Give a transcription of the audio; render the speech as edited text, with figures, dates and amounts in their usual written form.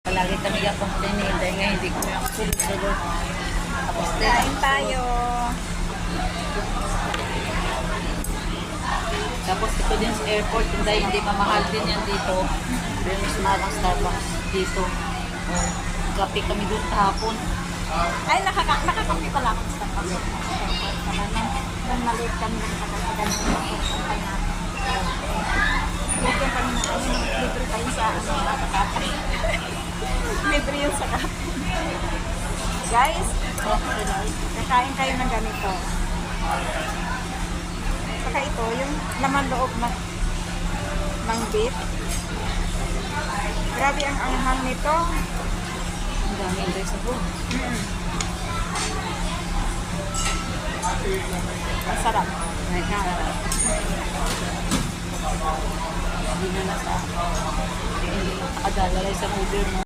Palagi kami i-complain dahil nga hindi kami sunod-sunod. Tapos Kain tayo. Tapos ito din sa airport, hindi mamahal din yan dito. Pero mas mahal ang Starbucks dito. Oh, kape kami doon kahapon. Ay, nakakapi pala ako sa Starbucks. Nang maliit kami nakakagagan ng pagkakas natin. Libre kami na kami, libre tayo sa nakakakapi. Libre yun sa kape. Guys, kakain kayo ng ganito. Saka ito, yung laman loob ng beef. Grabe ang anghang nito. Ang dami yung rice ako. Ang sarap. Ay, sarap. Hindi na nasa. Hindi na nakadala sa order mo.